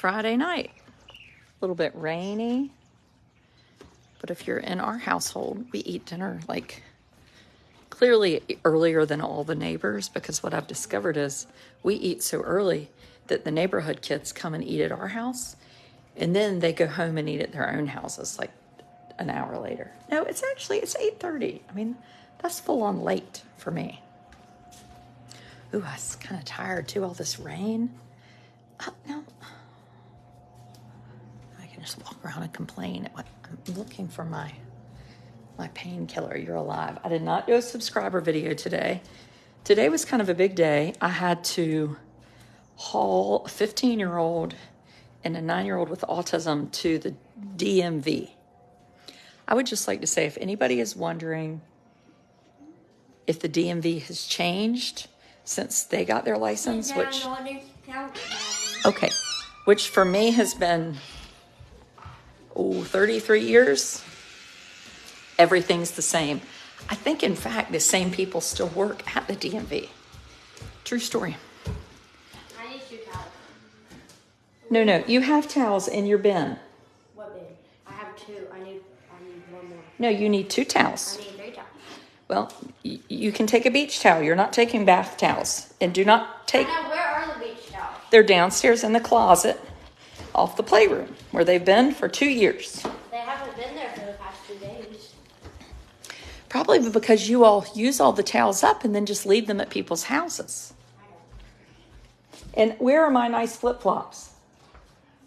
Friday night. A little bit rainy, but if you're in our household, we eat dinner like clearly earlier than all the neighbors, because what I've discovered is we eat so early that the neighborhood kids come and eat at our house, and then they go home and eat at their own houses like an hour later. No, it's 8:30. I mean, that's full on late for me. Ooh, I was kind of tired too, all this rain. No. I can just walk around and complain. I'm looking for my painkiller. You're alive. I did not do a subscriber video today. Today was kind of a big day. I had to haul a 15-year-old and a 9-year-old with autism to the DMV. I would just like to say, if anybody is wondering if the DMV has changed since they got their license, which for me has been 33 years, everything's the same. I think, in fact, the same people still work at the DMV. True story. I need 2 towels. No, you have towels in your bin. What bin? I have 2. I need 1 more. No, you need 2 towels. I need 3 towels. Well, you can take a beach towel. You're not taking bath towels. And do not take... Now, where are the beach towels? They're downstairs in the closet off the playroom, where they've been for 2 years. They haven't been there for the past 2 days. Probably because you all use all the towels up and then just leave them at people's houses. And where are my nice flip-flops?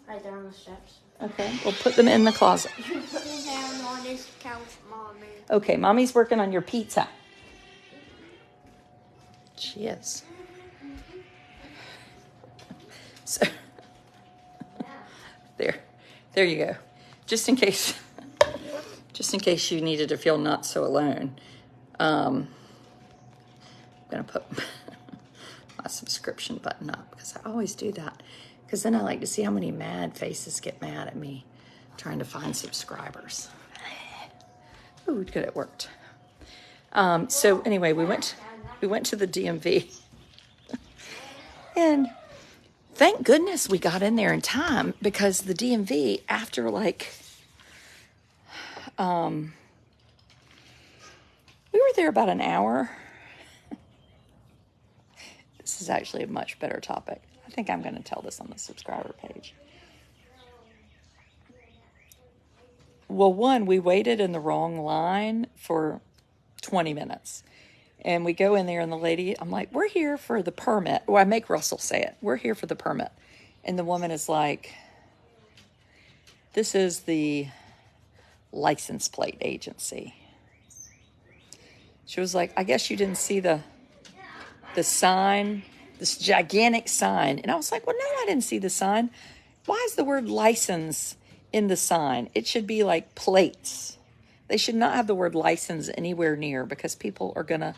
Right there on the steps. Okay, we'll put them in the closet. You put them down on this couch, Mommy. Okay, Mommy's working on your pizza. She is. So, there you go. Just in case you needed to feel not so alone, I'm gonna put my subscription button up, because I always do that, because then I like to see how many mad faces get mad at me trying to find subscribers. Ooh, good, it worked. So anyway, we went to the DMV, and thank goodness we got in there in time, because the DMV, after we were there about an hour. This is actually a much better topic. I think I'm going to tell this on the subscriber page. Well, one, we waited in the wrong line for 20 minutes. And we go in there, and the lady, I'm like, we're here for the permit. Well, I make Russell say it. We're here for the permit. And the woman is like, this is the license plate agency. She was like, I guess you didn't see the sign, this gigantic sign. And I was like, well, no, I didn't see the sign. Why is the word license in the sign? It should be like plates. They should not have the word license anywhere near, because people are going to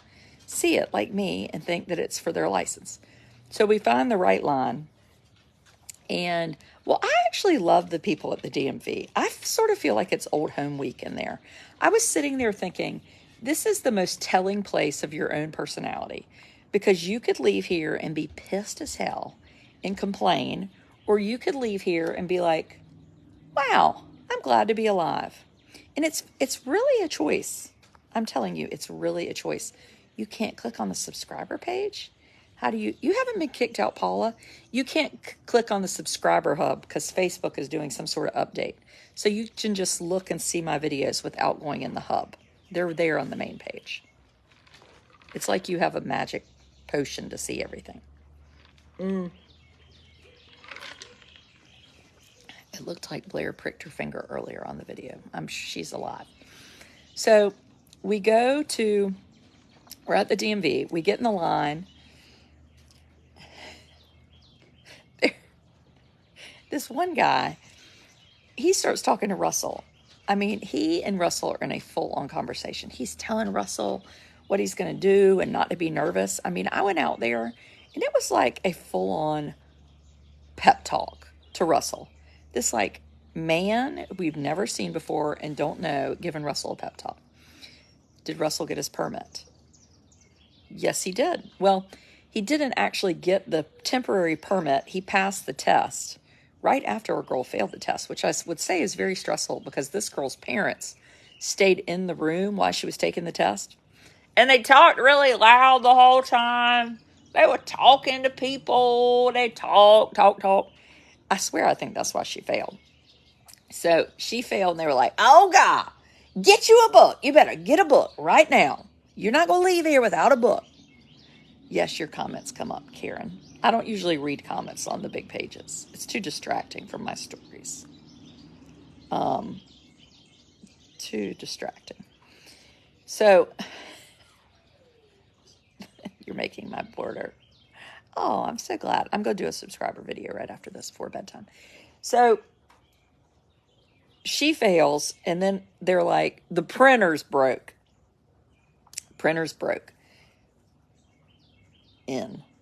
see it like me and think that it's for their license. So we find the right line. And, well, I actually love the people at the DMV. I sort of feel like it's old home week in there. I was sitting there thinking, this is the most telling place of your own personality, because you could leave here and be pissed as hell and complain, or you could leave here and be like, wow, I'm glad to be alive. And it's really a choice. I'm telling you, it's really a choice. You can't click on the subscriber page. How do you haven't been kicked out, Paula? You can't click on the subscriber hub because Facebook is doing some sort of update. So you can just look and see my videos without going in the hub. They're there on the main page. It's like you have a magic potion to see everything. It looked like Blair pricked her finger earlier on the video. I'm sure she's alive. So we're at the DMV. We get in the line. This one guy, he starts talking to Russell. I mean, he and Russell are in a full-on conversation. He's telling Russell what he's going to do and not to be nervous. I mean, I went out there, and it was like a full-on pep talk to Russell. This, man we've never seen before and don't know, giving Russell a pep talk. Did Russell get his permit? Yes, he did. Well, he didn't actually get the temporary permit. He passed the test right after a girl failed the test, which I would say is very stressful because this girl's parents stayed in the room while she was taking the test. And they talked really loud the whole time. They were talking to people. They talk. I swear I think that's why she failed. So she failed and they were like, oh God, get you a book. You better get a book right now. You're not going to leave here without a book. Yes, your comments come up, Karen. I don't usually read comments on the big pages. It's too distracting from my stories. Too distracting. So you're making my border. Oh, I'm so glad. I'm going to do a subscriber video right after this before bedtime. So she fails, and then they're like, the printer's broke. Printer's broke.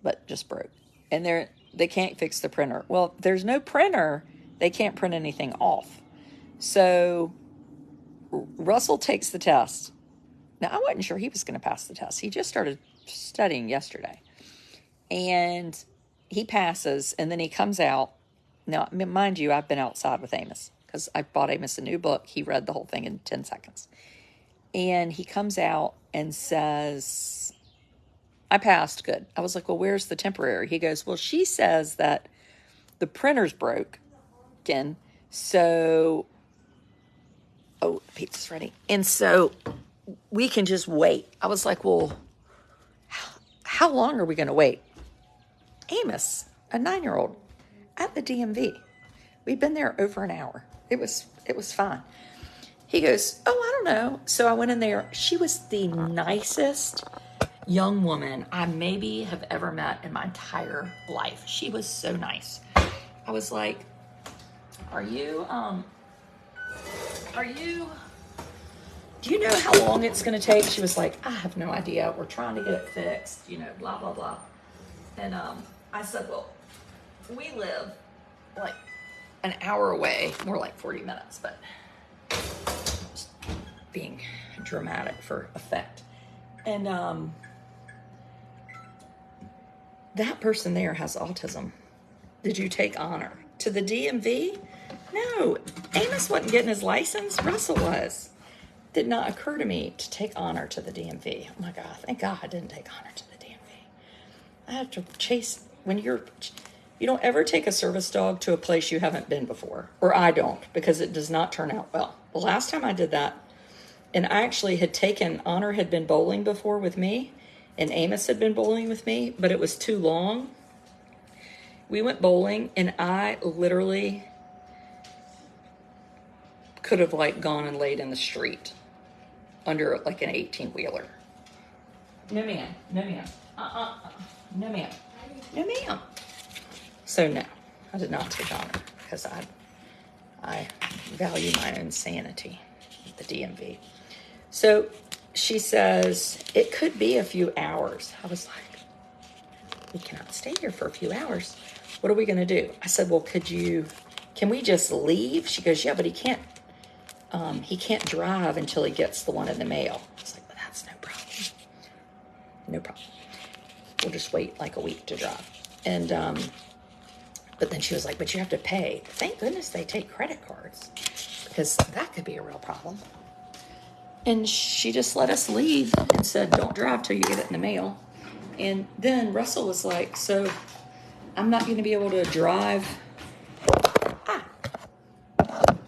But just broke. And they can't fix the printer. Well, if there's no printer, they can't print anything off. So Russell takes the test. Now, I wasn't sure he was going to pass the test. He just started studying yesterday. And he passes, and then he comes out. Now, mind you, I've been outside with Amos because I bought Amos a new book. He read the whole thing in 10 seconds. And he comes out and says, I passed, good. I was like, well, where's the temporary? He goes, well, she says that the printer's broke again. So, oh, the pizza's ready. And so we can just wait. I was like, well, how long are we going to wait? Amos, a 9-year-old, at the DMV. We've been there over an hour. It was fine. He goes, oh, I don't know. So I went in there. She was the nicest young woman I maybe have ever met in my entire life. She was so nice. I was like, do you know how long it's going to take? She was like, I have no idea. We're trying to get it fixed, blah, blah, blah. And I said, well, we live like an hour away, more like 40 minutes, but just being dramatic for effect. And that person there has autism. Did you take honor to the DMV? No, Amos wasn't getting his license. Russell was. Did not occur to me to take honor to the DMV. Oh my God, thank God I didn't take honor to the DMV. I have to chase, you don't ever take a service dog to a place you haven't been before, or I don't, because it does not turn out well. The last time I did that, and I actually Honor had been bowling before with me, and Amos had been bowling with me, but it was too long. We went bowling, and I literally could have gone and laid in the street under an 18-wheeler. No ma'am. No ma'am. No ma'am. No ma'am. So no, I did not take honor because I value my own sanity at the DMV. So she says, it could be a few hours. I was like, we cannot stay here for a few hours. What are we going to do? I said, well, can we just leave? She goes, yeah, but he can't drive until he gets the one in the mail. I was like, well, that's no problem. No problem. We'll just wait a week to drive. And, but then she was like, but you have to pay. Thank goodness they take credit cards because that could be a real problem. And she just let us leave and said, don't drive till you get it in the mail. And then Russell was like, so I'm not going to be able to drive.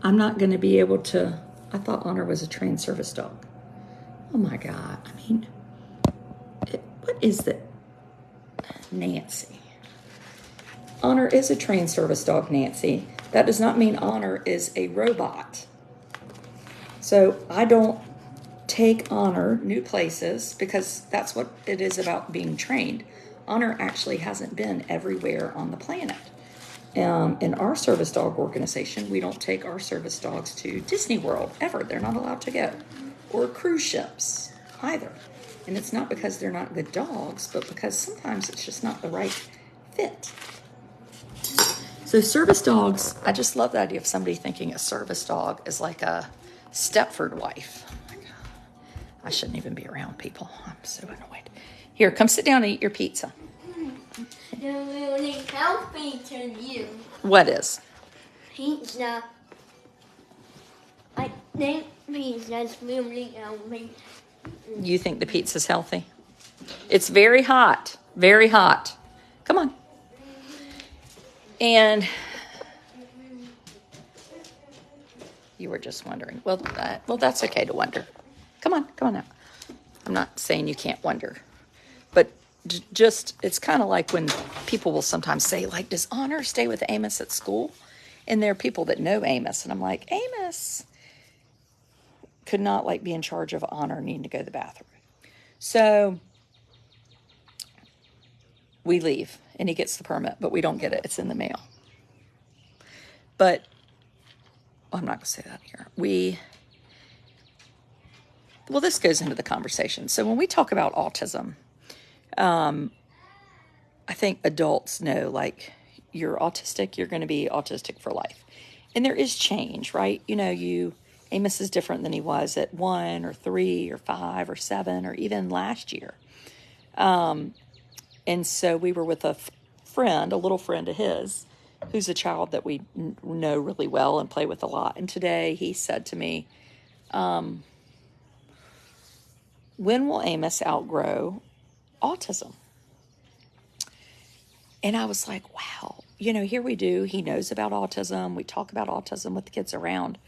I'm not going to be able to. I thought Honor was a trained service dog. Oh my God. What is that? Nancy. Honor is a trained service dog, Nancy. That does not mean Honor is a robot. So I don't take Honor new places because that's what it is about being trained. Honor actually hasn't been everywhere on the planet. In our service dog organization, we don't take our service dogs to Disney World ever. They're not allowed to go. Or cruise ships either. And it's not because they're not good dogs, but because sometimes it's just not the right fit. So service dogs, I just love the idea of somebody thinking a service dog is like a Stepford wife. Oh my God. I shouldn't even be around people. I'm so annoyed. Here, come sit down and eat your pizza. They're really helping to you. What is? pizza. I think pizza's really healthy. You think the pizza's healthy? It's very hot. Very hot. Come on. And you were just wondering. Well, that's okay to wonder. Come on now. I'm not saying you can't wonder. But just, it's kind of like when people will sometimes say, like, does Honor stay with Amos at school? And there are people that know Amos. And I'm like, Amos could not, like, be in charge of Honor needing to go to the bathroom. So we leave, and he gets the permit, but we don't get it. It's in the mail. But I'm not going to say that here. Well, this goes into the conversation. So when we talk about autism, I think adults know, like, you're autistic, you're going to be autistic for life. And there is change, right? You know, Amos is different than he was at 1 or 3 or 5 or 7 or even last year. And so we were with a friend, a little friend of his, who's a child that we know really well and play with a lot. And today he said to me, when will Amos outgrow autism? And I was like, wow, you know, here we do. He knows about autism. We talk about autism with the kids around.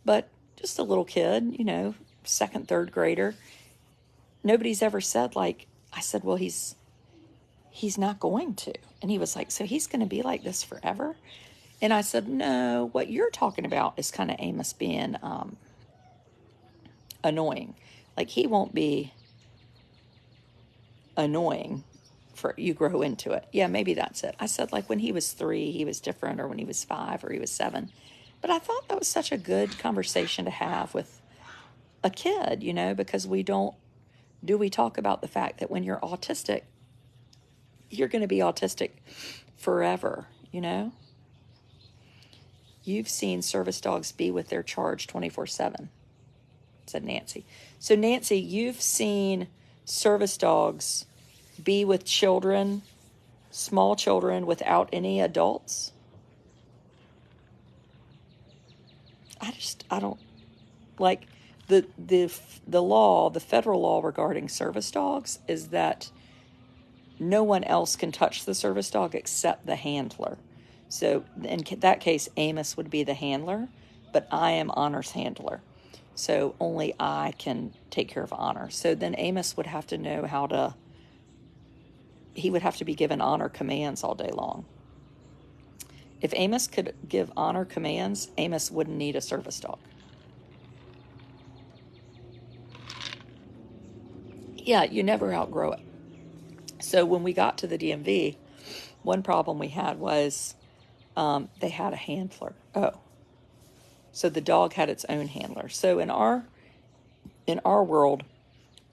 But just a little kid, you know, 2nd, 3rd grader. Nobody's ever said, like, I said, well, he's not going to. And he was like, so he's going to be like this forever? And I said, no, what you're talking about is kind of Amos being annoying. Like, he won't be annoying for you grow into it. Yeah, maybe that's it. I said, like, when he was 3, he was different, or when he was 5 or he was 7. But I thought that was such a good conversation to have with a kid, you know, because we talk about the fact that when you're autistic, you're going to be autistic forever, you know? You've seen service dogs be with their charge 24/7, said Nancy. So, Nancy, you've seen service dogs be with children, small children, without any adults? I don't, like, the law, the federal law regarding service dogs is that no one else can touch the service dog except the handler. So in that case, Amos would be the handler, but I am Honor's handler. So only I can take care of Honor. So then Amos would have to know he would have to be given Honor commands all day long. If Amos could give Honor commands, Amos wouldn't need a service dog. Yeah, you never outgrow it. So when we got to the DMV, one problem we had was they had a handler. Oh, so the dog had its own handler. So in our world,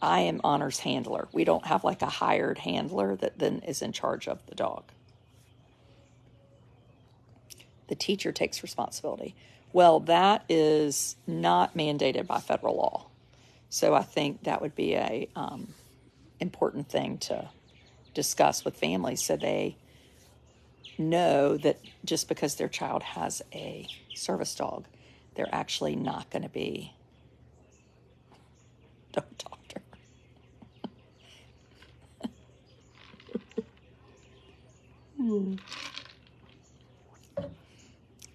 I am Honor's handler. We don't have like a hired handler that then is in charge of the dog. The teacher takes responsibility. Well, that is not mandated by federal law. So I think that would be a important thing to discuss with families, so they know that just because their child has a service dog, they're actually not going to be. Don't talk to her.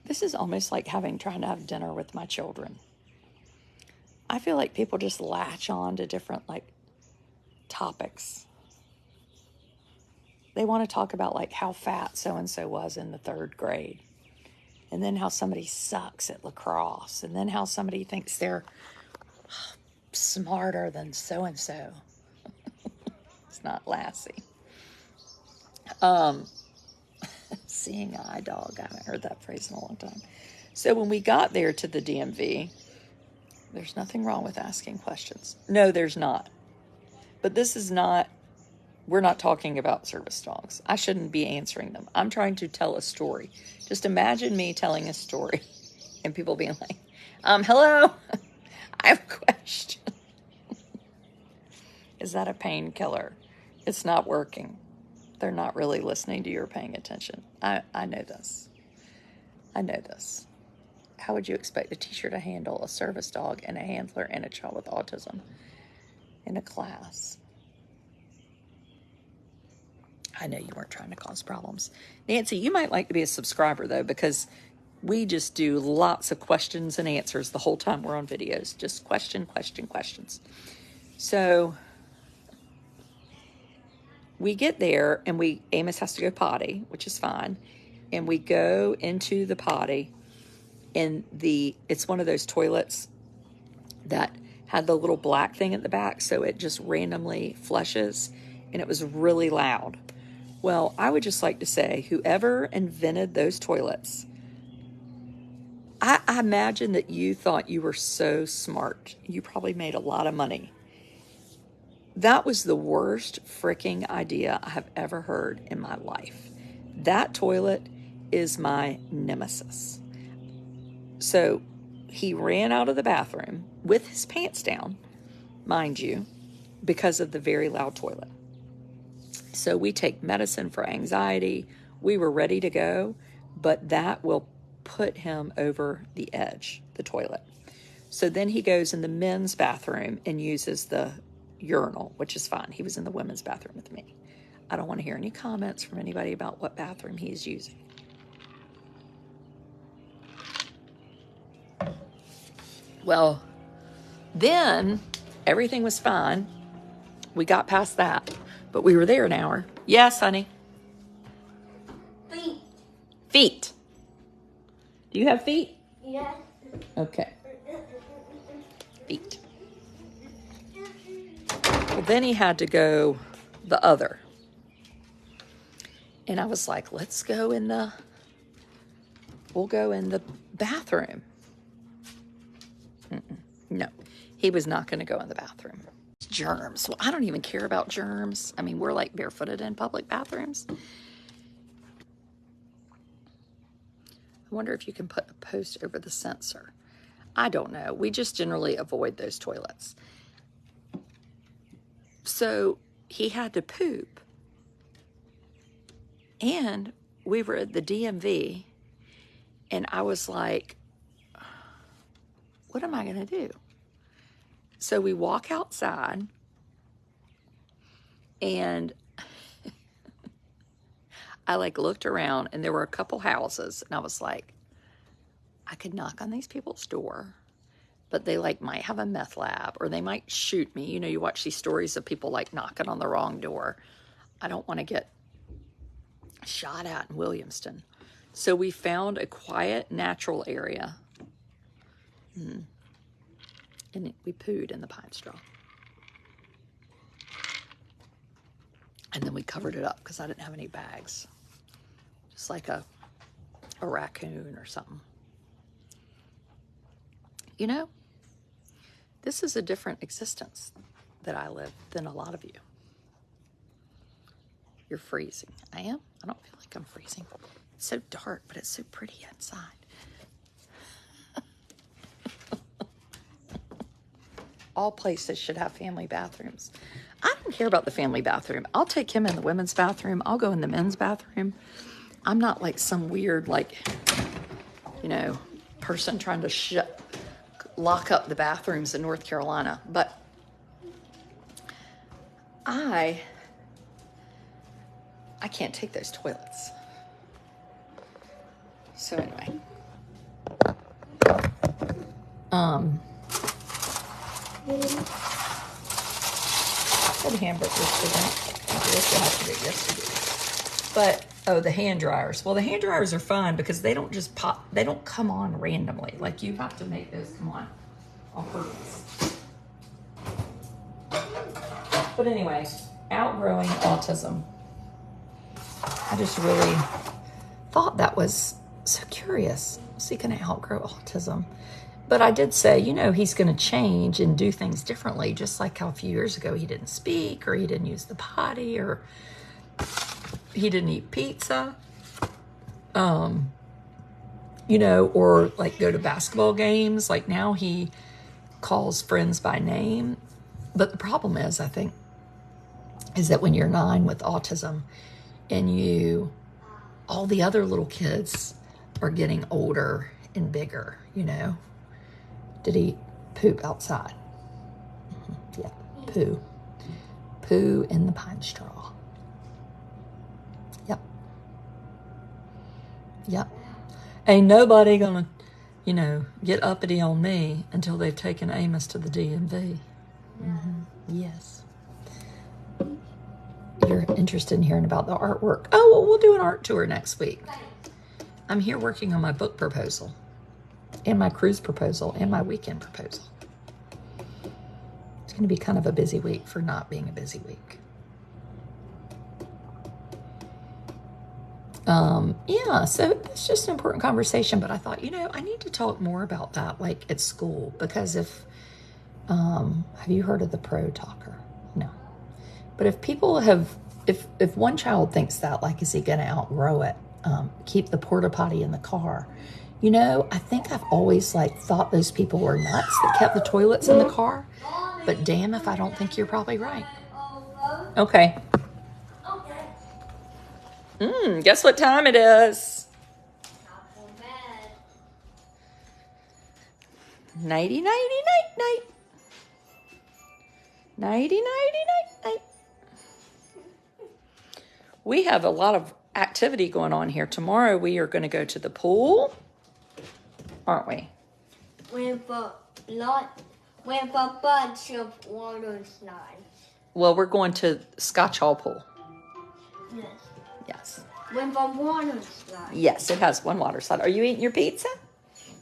This is almost like trying to have dinner with my children. I feel like people just latch on to different, like, topics. They want to talk about, like, how fat so-and-so was in the 3rd grade. And then how somebody sucks at lacrosse. And then how somebody thinks they're smarter than so-and-so. It's not Lassie. Seeing eye dog. I haven't heard that phrase in a long time. So when we got there to the DMV, there's nothing wrong with asking questions. No, there's not. But this is not, we're not talking about service dogs. I shouldn't be answering them. I'm trying to tell a story. Just imagine me telling a story and people being like, hello, I have a question. Is that a painkiller? It's not working. They're not really listening to you or paying attention. I know this. I know this. How would you expect a teacher to handle a service dog and a handler and a child with autism in a class? I know you weren't trying to cause problems. Nancy, you might like to be a subscriber, though, because we just do lots of questions and answers the whole time we're on videos. Just questions. So we get there, and Amos has to go potty, which is fine. And we go into the potty, and it's one of those toilets that had the little black thing at the back, so it just randomly flushes, and it was really loud. Well, I would just like to say, whoever invented those toilets, I imagine that you thought you were so smart. You probably made a lot of money. That was the worst freaking idea I have ever heard in my life. That toilet is my nemesis. So he ran out of the bathroom with his pants down, mind you, because of the very loud toilet. So we take medicine for anxiety. We were ready to go, but that will put him over the edge, the toilet. So then he goes in the men's bathroom and uses the urinal, which is fine. He was in the women's bathroom with me. I don't want to hear any comments from anybody about what bathroom he is using. Well, then everything was fine. We got past that, but we were there an hour. Yes, honey. Feet. Do you have feet? Yeah. Okay. Feet. Well, then he had to go the other. And I was like, we'll go in the bathroom. No, he was not going to go in the bathroom. Germs. Well, I don't even care about germs. I mean, we're like barefooted in public bathrooms. I wonder if you can put a post over the sensor. I don't know. We just generally avoid those toilets. So he had to poop. And we were at the DMV, and I was like, what am I going to do? So we walk outside, and I looked around, and there were a couple houses, and I was like, I could knock on these people's door, but they might have a meth lab, or they might shoot me. You know, you watch these stories of people knocking on the wrong door. I don't want to get shot at in Williamston. So we found a quiet, natural area. And we pooed in the pine straw. And then we covered it up because I didn't have any bags. Just like a raccoon or something. You know, this is a different existence that I live than a lot of you. You're freezing. I am? I don't feel like I'm freezing. It's so dark, but it's so pretty outside. All places should have family bathrooms. I don't care about the family bathroom. I'll take him in the women's bathroom. I'll go in the men's bathroom. I'm not like some weird, person trying to lock up the bathrooms in North Carolina. But I can't take those toilets. So anyway. What hamburgers for that? I guess you'll have to do it yesterday. But, the hand dryers. Well, the hand dryers are fine because they don't just pop. They don't come on randomly. You have to make those come on purpose. But anyway, outgrowing autism. I just really thought that was so curious. Is he going to outgrow autism? But I did say, he's going to change and do things differently, just like how a few years ago he didn't speak, or he didn't use the potty, or he didn't eat pizza, or go to basketball games. Now he calls friends by name. But the problem is, I think, is that when you're 9 with autism and all the other little kids are getting older and bigger, Did he poop outside? Yeah, poo. Poo in the pine straw. Yep. Yep. Ain't nobody gonna, get uppity on me until they've taken Amos to the DMV. Yes. You're interested in hearing about the artwork. Oh, well, we'll do an art tour next week. I'm here working on my book proposal and my cruise proposal and my weekend proposal. It's going to be kind of a busy week for not being a busy week. Yeah, so it's just an important conversation, but I thought, I need to talk more about that, like at school, because have you heard of the pro talker? No. But if people if one child thinks that, like, is he going to outgrow it? Keep the porta potty in the car. I think I've always thought those people were nuts that kept the toilets in the car. But damn if I don't think you're probably right. Okay. Guess what time it is? Nighty, nighty, night, night. Nighty, nighty, night, night. We have a lot of activity going on here. Tomorrow we are going to go to the pool, aren't we? With a bunch of water slides. Well, we're going to Scotch Hall Pool. Yes. Yes. With a water slide. Yes, it has one water slide. Are you eating your pizza?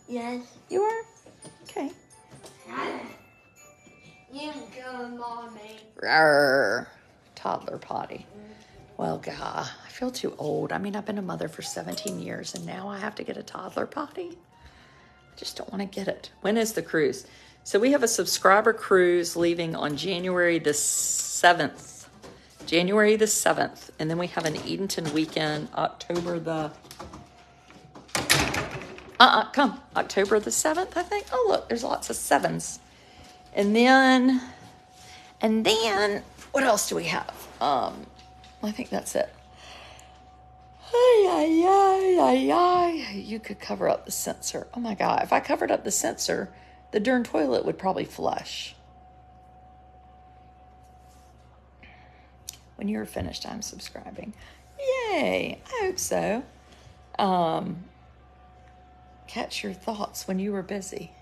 Yes. You are? Okay. You go, Mommy. Rawr. Toddler potty. Well, God, I feel too old. I mean, I've been a mother for 17 years, and now I have to get a toddler potty. I just don't want to get it. When is the cruise? So we have a subscriber cruise leaving on January the 7th. January the 7th. And then we have an Edenton weekend, October the 7th, I think. Oh, look, there's lots of 7s. And then, what else do we have? I think that's it. You could cover up the sensor. Oh my God, if I covered up the sensor, the darn toilet would probably flush. When you're finished, I'm subscribing. Yay, I hope so. Catch your thoughts when you were busy.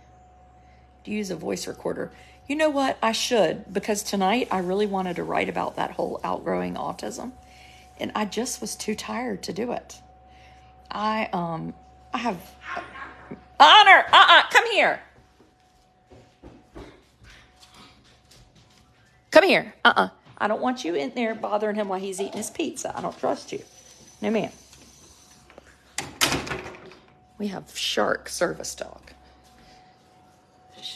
Do you use a voice recorder? You know what? I should, because tonight I really wanted to write about that whole outgrowing autism, and I just was too tired to do it. I have Honor. Come here. Come here. I don't want you in there bothering him while he's eating his pizza. I don't trust you. No, ma'am. We have Shark service dog.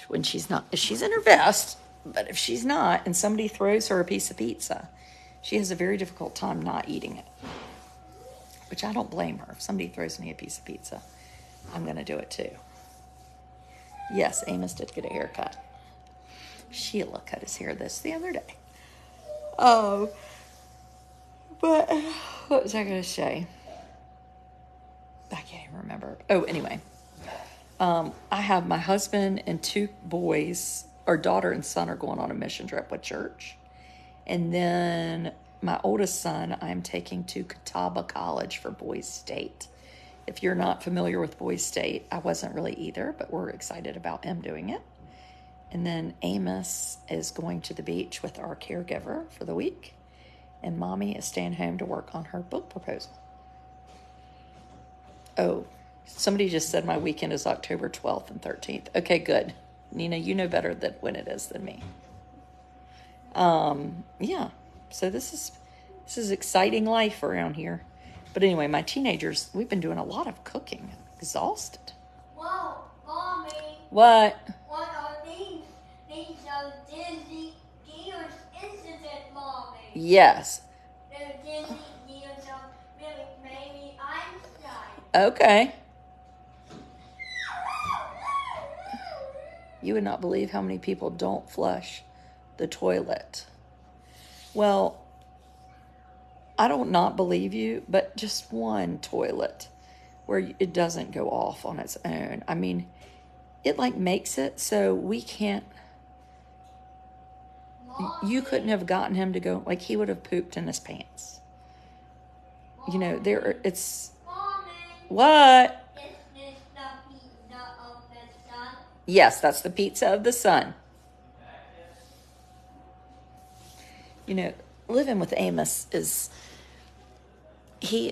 When she's not, if she's in her vest, but if she's not, and somebody throws her a piece of pizza, she has a very difficult time not eating it. Which I don't blame her. If somebody throws me a piece of pizza, I'm going to do it too. Yes, Amos did get a haircut. Sheila cut his hair the other day. Oh, but what was I going to say? I can't even remember. Oh, anyway. I have my husband and two boys, our daughter and son are going on a mission trip with church. And then my oldest son, I'm taking to Catawba College for Boys State. If you're not familiar with Boys State, I wasn't really either, but we're excited about him doing it. And then Amos is going to the beach with our caregiver for the week. And Mommy is staying home to work on her book proposal. Oh, somebody just said my weekend is October 12th and 13th. Okay, good. Nina, you know better when it is than me. Yeah. So this is exciting life around here. But anyway, my teenagers, we've been doing a lot of cooking. Exhausted. Whoa, Mommy. What? What are these? These are Disney Gears Incident, Mommy. Yes. They're Disney Gears of maybe Einstein. Okay. You would not believe how many people don't flush the toilet. Well, I don't not believe you, but just one toilet where it doesn't go off on its own. I mean, it like makes it so we can't, you couldn't have gotten him to go, like he would have pooped in his pants. You know, it's, Mommy, what? is this the pizza of the sun? Yes, that's the pizza of the sun. You know, living with Amos is,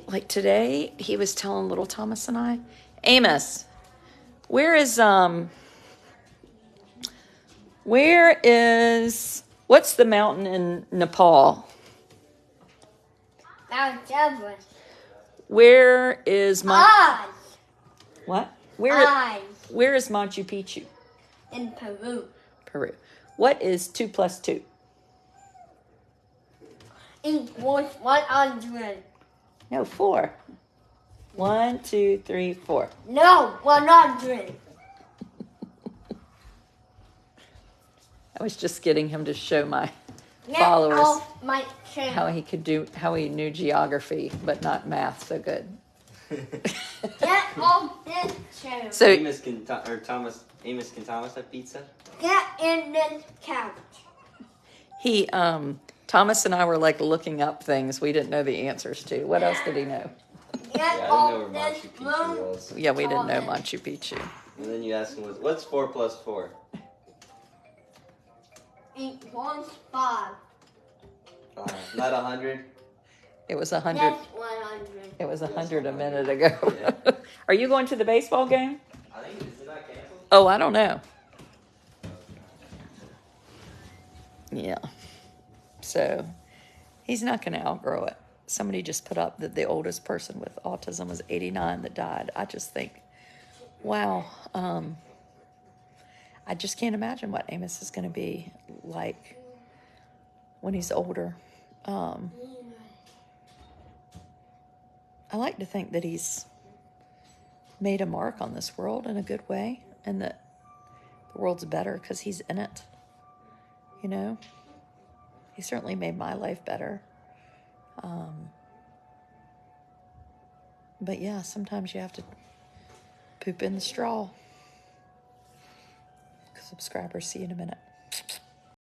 like today, he was telling little Thomas and I, Amos, where is, what's the mountain in Nepal? Mount Everest. Where is Eyes. what? Eyes. Where is Machu Picchu? In Peru. Peru. What is 2 plus 2? Equals 100. No, 4. 1, 2, 3, 4. No, 100. I was just getting him to show my Get followers off my chair. how he knew geography, but not math so good. Get off this chair. So Amos can Thomas have pizza? Get in this couch. he, Thomas and I were like looking up things we didn't know the answers to. What else did he know? Get Yeah, I didn't know off where this Machu Picchu room. was. Yeah, we didn't know Machu Picchu. And then you asked him, what's 4 plus 4? Equals 5. 5. Not 100? It was 100. That's 100. It was 100 a minute ago. Yeah. Are you going to the baseball game? I think, is it not canceled? Oh, I don't know. Yeah. So he's not going to outgrow it. Somebody just put up that the oldest person with autism was 89 that died. I just think, wow. I just can't imagine what Amos is going to be like when he's older. I like to think that he's made a mark on this world in a good way, and that the world's better because he's in it. You know, he certainly made my life better. But yeah, sometimes you have to poop in the straw. Subscribers, see you in a minute.